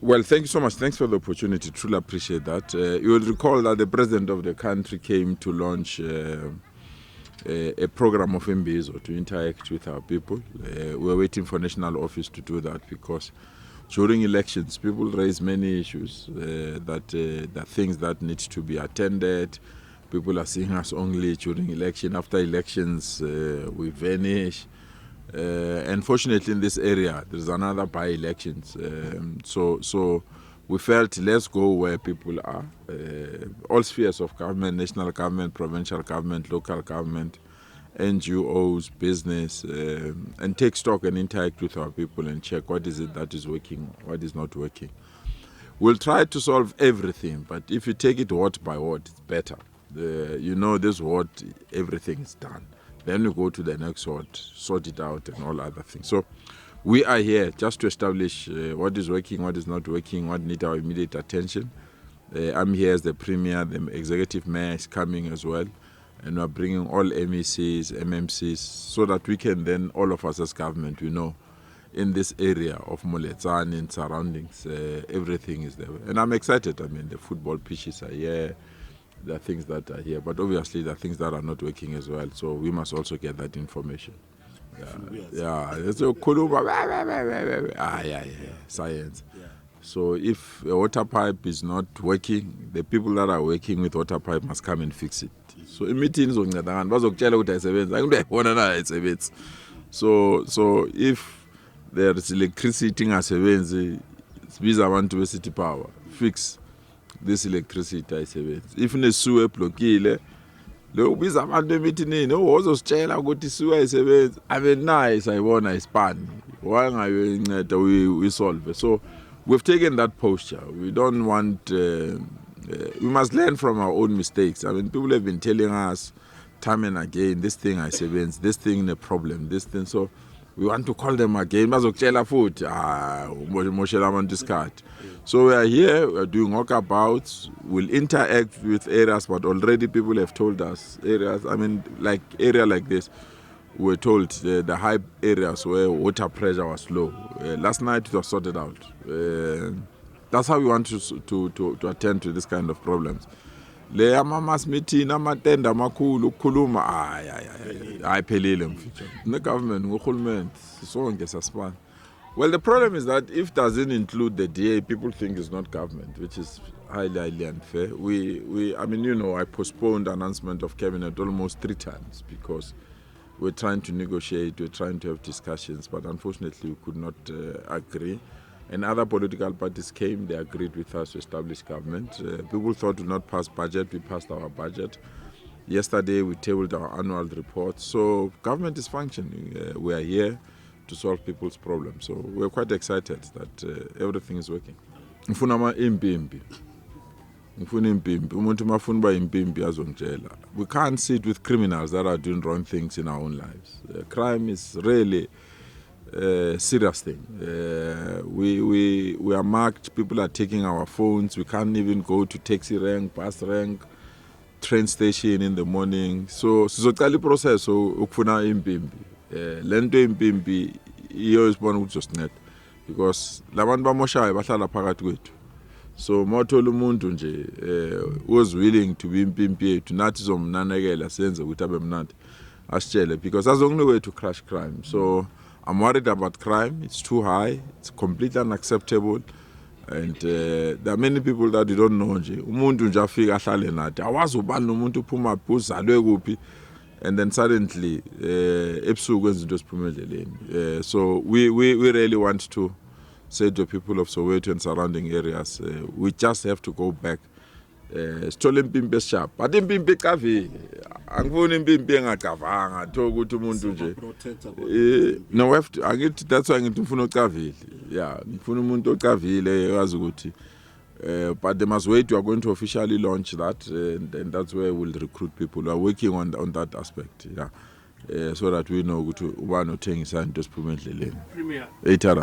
Well, thank you so much. Thanks for the opportunity. Truly appreciate that. You will recall that the president of the country came to launch a program of Mbizo to interact with our people. We're waiting for national office to do that because during elections, people raise many issues that things that need to be attended. People are seeing us only during election. After elections, we vanish. Unfortunately, in this area, there's another by-elections. So we felt let's go where people are. All spheres of government, national government, provincial government, local government, NGOs, business, and take stock and interact with our people and check what is it that is working, what is not working. We'll try to solve everything, but if you take it word by word, it's better. This word, everything is done. Then we go to the next word, sort it out and all other things. So we are here just to establish what is working, what is not working, what needs our immediate attention. I'm here as the Premier, the Executive Mayor is coming as well. And we're bringing all MECs, MMCs, so that we can then, all of us as government, we know in this area of Moletsane and surroundings, everything is there. And I'm excited. I mean, the football pitches are here. There are things that are here, but obviously there are things that are not working as well. So we must also get that information. It's a science. Yeah. So if a water pipe is not working, the people that are working with water pipe must come and fix it. So meetings so if there is electricity ngasebenzi, sibiza abantu be-City Power, fix this electricity ayisebenzi. If nesewer eblokile, lokubiza abantu emithinini ozositshela ukuthi isuwe ayisebenzi, abe naye sayibona ispan. Wangayo inceda we solve. So we've taken that posture. We don't want we must learn from our own mistakes. I mean, people have been telling us time and again, this thing ayisebenzi, this thing a problem, this thing. So we want to call them again. Bazokutshela futhi moshela abantu isikhathi. So we are here, we are doing walkabouts, we'll interact with areas, but already people have told us areas, I mean, like area like this, we're told the high areas where water pressure was low. Last night it was sorted out. That's how we want to attend to this kind of problems. Le amamas meeting amatenda amakhulu ukukhuluma ayiphelile mfuthu. The government ngurhulumente sonke sasibana. Well, the problem is that if it doesn't include the DA, people think it's not government, which is highly unfair. I postponed announcement of cabinet almost 3 times because we're trying to negotiate, we're trying to have discussions, but unfortunately we could not agree. And other political parties came, they agreed with us to establish government. People thought we would not pass budget, we passed our budget. Yesterday we tabled our annual report. So government is functioning. We are here to solve people's problems. So we're quite excited that everything is working. Ngifuna impimpi. Umuntu mafuna uba impimpi azongitshela. We can't sit with criminals that are doing wrong things in our own lives. Crime is really serious thing. We are marked, people are taking our phones, we can't even go to taxi rank, bus rank, train station in the morning. So sizocala process ukufuna impimpi. Lento impimpi iyo isibona ukuthi josinet because labantu bamoshayo bahlala phakathi kwethu. So mothola umuntu nje was willing to be impimpi yethu nathi zomnanekela senze ukuthi abe mnandi asitshele because that's the only way to crush crime. So I'm worried about crime. It's too high. It's completely unacceptable. And there are many people that you don't know nje. Umuntu nje afika ahlale nathi. Awazi ubani umuntu uphuma uzalwe kuphi. And then suddenly ebusuku izinto ziphumeleleni. So we really want to say to people of Soweto and surrounding areas, we just have to go back. Sithole impimpi esharp. But impimpi ekavile. Angifuni impimpi engakavanga thola ukuthi umuntu nje. No, that's why ngithi ngifuna ocavile. Yeah, ngifuna umuntu ocavile yazi ukuthi but they must wait. We are going to officially launch that, and that's where we'll recruit people. We are working on that aspect, so that we know ubani othengisa into esiphumeleleni. Premier,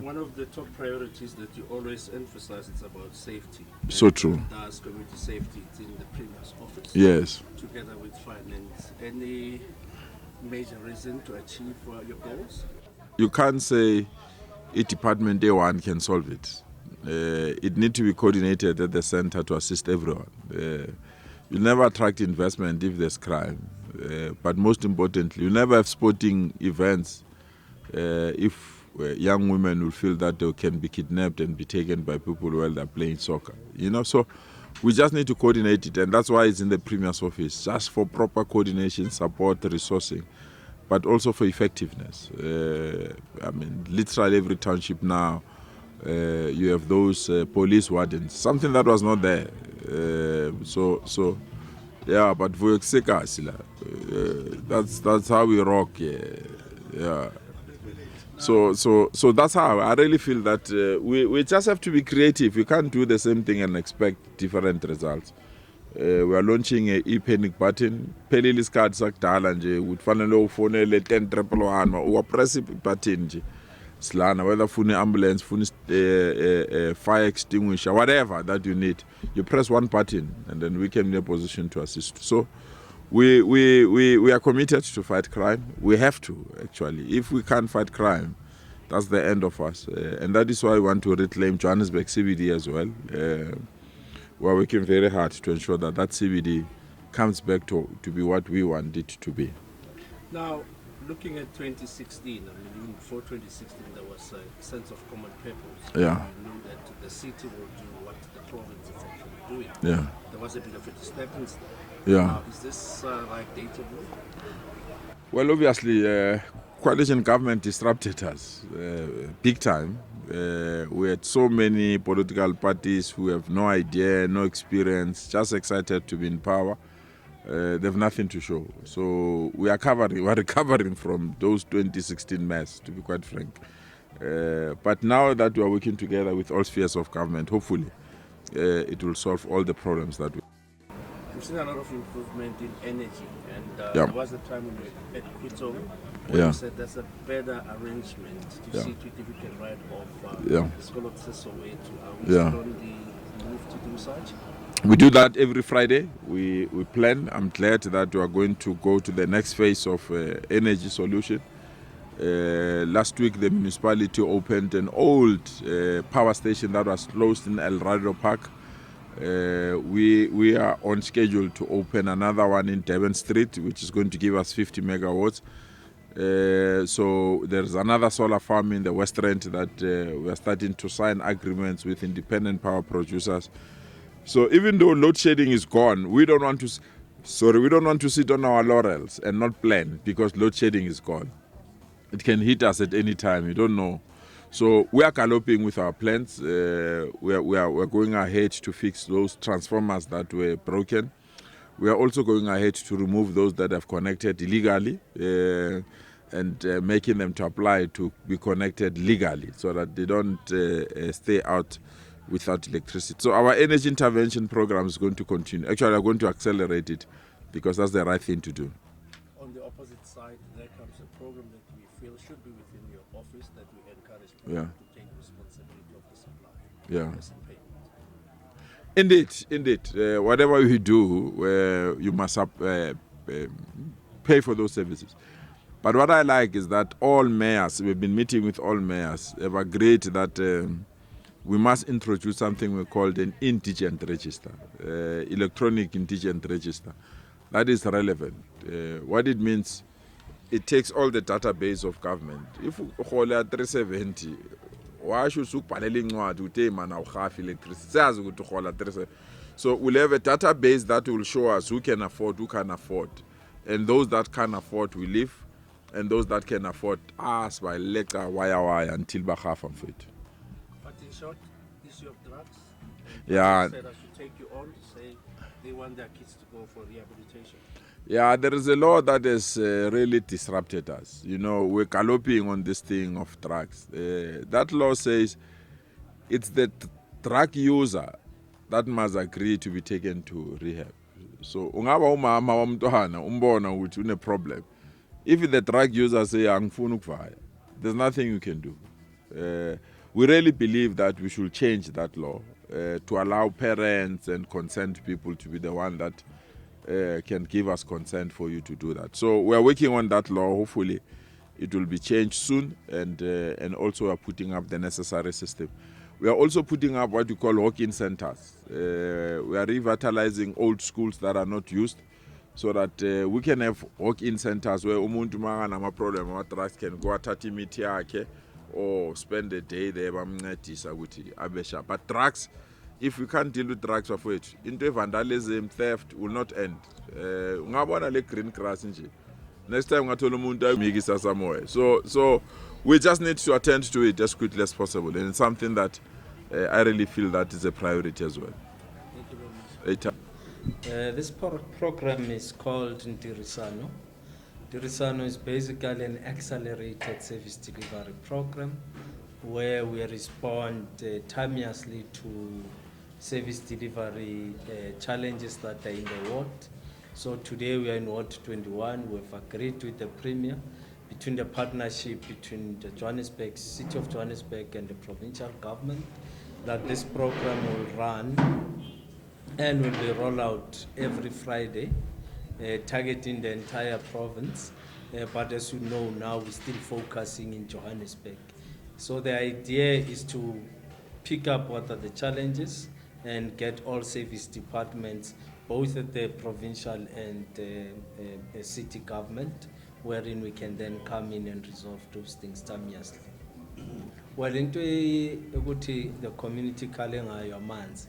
one of the top priorities that you always emphasize is about safety. So true. That's community safety. It's in the Premier's office. Yes. Together with finance. Any major reason to achieve your goals? You can't say a department A1 can solve it. It needs to be coordinated at the center to assist everyone. You'll never attract investment if there's crime. But most importantly, you never have sporting events if young women will feel that they can be kidnapped and be taken by people while they're playing soccer. So we just need to coordinate it, and that's why it's in the Premier's office, just for proper coordination, support, resourcing, but also for effectiveness. Literally every township now, you have those police wardens, something that was not there. Yeah, but for that's how we rock. Yeah. So that's how I really feel that we just have to be creative. We can't do the same thing and expect different results. We are launching a e-panic button. Pelile isikhathi sakudala nje ufanele ufonele 10-111 uwapress button nje. Slana, whether phone ambulance, phone fire extinguisher, whatever that you need, you press one button and then we can be in a position to assist. So we are committed to fight crime. We have to, actually. If we can't fight crime, that's the end of us. And that is why we want to reclaim Johannesburg CBD as well. We are working very hard to ensure that CBD comes back to be what we want it to be. Now, looking at 2016, even before 2016, there was a sense of common purpose. Yeah. We knew that the city will do what the province is actually doing. Yeah. There was a bit of a disturbance there. Yeah. Now, is this like data blue? Well, obviously, coalition government disrupted us big time. We had so many political parties who have no idea, no experience, just excited to be in power. They have nothing to show. So we're recovering from those 2016 mess, to be quite frank. But now that we are working together with all spheres of government, hopefully it will solve all the problems that we. We've seen a lot of improvement in energy, and Yeah. there was a time when we were at Quito where Yeah. you said there's a better arrangement to Yeah. see to if we can write off Yeah. Moletsane Soweto. Are we Yeah. still on the move to do such? We do that every Friday. We plan. I'm glad that we are going to go to the next phase of energy solution. Last week, the municipality opened an old power station that was closed in El Radio Park. We are on schedule to open another one in Devon Street, which is going to give us 50 megawatts. So there's another solar farm in the West End that we are starting to sign agreements with independent power producers. So even though load shedding is gone, we don't want to sit on our laurels and not plan, because load shedding is gone. It can hit us at any time. You don't know. So we are galloping with our plans. We're going ahead to fix those transformers that were broken. We are also going ahead to remove those that have connected illegally and making them to apply to be connected legally, so that they don't stay out without electricity. So our energy intervention program is going to continue. Actually, we're going to accelerate it, because that's the right thing to do. On the opposite side, there comes a program that we feel should be within your office, that we encourage people Yeah. to take responsibility of the supply. Yeah. Yes, and payment. Indeed. Whatever you do, you must pay for those services. But what I like is that all mayors, we've been meeting with all mayors, have agreed that we must introduce something we call an indigent register, electronic indigent register. That is relevant. What it means, it takes all the database of government. If you call 370, why should you electricity? So we'll have a database that will show us who can afford, and those that can't afford will leave, and those that can afford us by letter wire until half of it. But in short, issue of drugs. Yeah. Said I should take you on to say they want their kids to go for rehabilitation. Yeah, there is a law that has really disrupted us. We're galloping on this thing of drugs. That law says it's the drug user that must agree to be taken to rehab. So, ungaba umama womntwana umbona ukuthi une problem. If the drug user say angifuni ukuvaya, there's nothing you can do. We really believe that we should change that law to allow parents and consent people to be the one that can give us consent for you to do that. So we're working on that law. Hopefully it will be changed soon, and also we're putting up the necessary system. We are also putting up what we call walk-in centers. We are revitalizing old schools that are not used, so that we can have walk-in centers where umuntu manganama problem ama drugs can go athatha imithi yakhe or spend a day there bamncedisa ukuthi abesha. But drugs, if we can't deal with drugs bafowethu, into vandalism, theft will not end. Ungabona le green grass nje, next time ungathola umuntu ayimikisa somewhere. So we just need to attend to it as quickly as possible, and it's something that I really feel that is a priority as well. Thank you very much. This program is called Ndirisano. Ndirisano is basically an accelerated service delivery program where we respond timeously to service delivery challenges that are in the ward. So today we are in Ward 21. We've agreed with the Premier between the partnership between the Johannesburg, City of Johannesburg and the provincial government that this program will run and will be rolled out every Friday, targeting the entire province. But as you know, now we're still focusing in Johannesburg. So the idea is to pick up what are the challenges and get all service departments, both at the provincial and city government, wherein we can then come in and resolve those things timeously. Well, into the community calling your man's,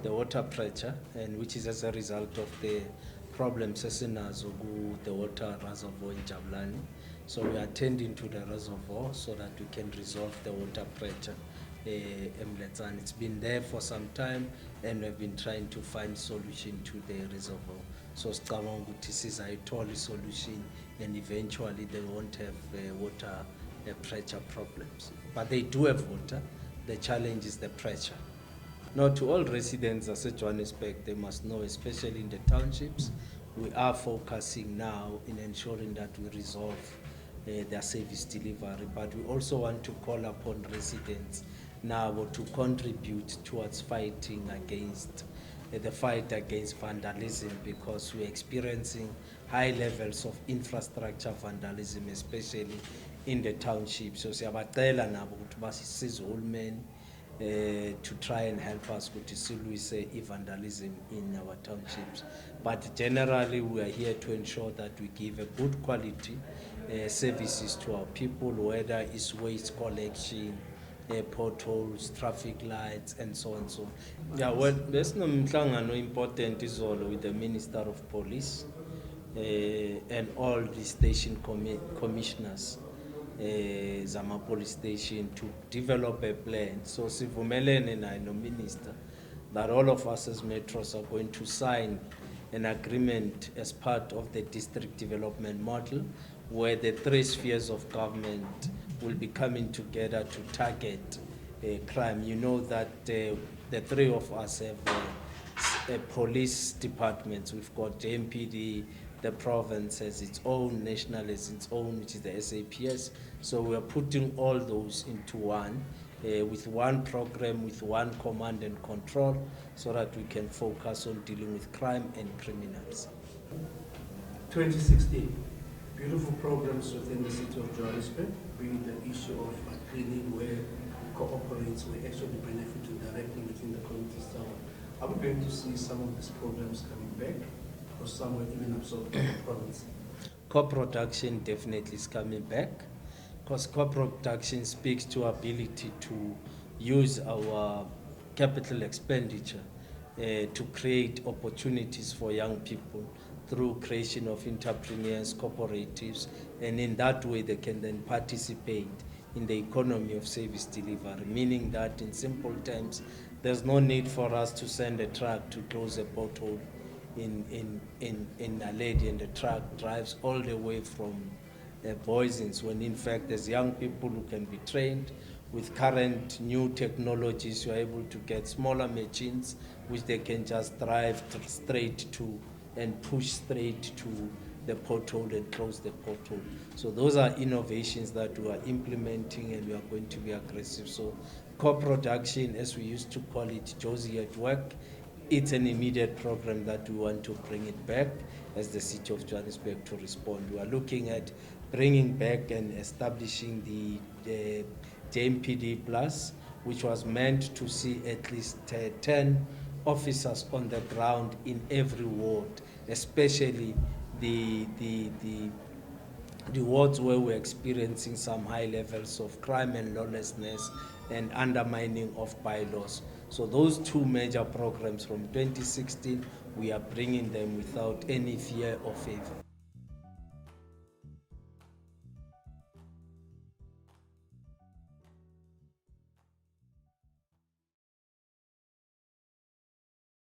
the water pressure, and which is as a result of the problems esinazo the water reservoir in Jabulani. So we are attending to the reservoir so that we can resolve the water pressure in Moletsane. It's been there for some time and we've been trying to find solution to the reservoir. So this is a total solution and eventually they won't have water pressure problems. But they do have water. The challenge is the pressure. Now, to all residents of Johannesburg, they must know, especially in the townships, we are focusing now in ensuring that we resolve their service delivery. But we also want to call upon residents now to contribute towards fighting against the fight against vandalism, because we're experiencing high levels of infrastructure vandalism, especially in the townships. So, siyabacela nabo ukuthi basisize uhulumeni to try and help us to silwise vandalism in our townships. But generally, we are here to ensure that we give a good quality services to our people, whether it's waste collection, potholes, traffic lights, and so on and so on. Yeah, well, there's no important is all with the Minister of Police and all the station commissioners. Zama police station to develop a plan. So sivumelene na no minister that all of us as metros are going to sign an agreement as part of the district development model, where the three spheres of government will be coming together to target crime. You know that the three of us have police departments. We've got MPD, the province has its own, national has its own, which is the SAPS. So we are putting all those into one, with one program, with one command and control, so that we can focus on dealing with crime and criminals. 2016, beautiful programs within the City of Johannesburg, bringing the issue of cleaning where cooperates, we actually benefit directly within the community style. Are we going to see some of these programs coming back, or somewhere even absorbed by the province? Co-production definitely is coming back, because co-production speaks to our ability to use our capital expenditure to create opportunities for young people through creation of entrepreneurs, cooperatives, and in that way they can then participate in the economy of service delivery, meaning that in simple terms, there's no need for us to send a truck to close a pothole in Naledi, and the truck drives all the way from Boysens, when in fact there's young people who can be trained with current new technologies. You're able to get smaller machines which they can just drive straight to and push straight to the pothole and close the pothole. So those are innovations that we are implementing, and we are going to be aggressive. So co-production, as we used to call it, Jozi at work, it's an immediate program that we want to bring it back as the City of Johannesburg to respond. We are looking at bringing back and establishing the JMPD Plus, which was meant to see at least 10 officers on the ground in every ward, especially the wards where we're experiencing some high levels of crime and lawlessness and undermining of bylaws. So those two major programs from 2016, we are bringing them without any fear or favor.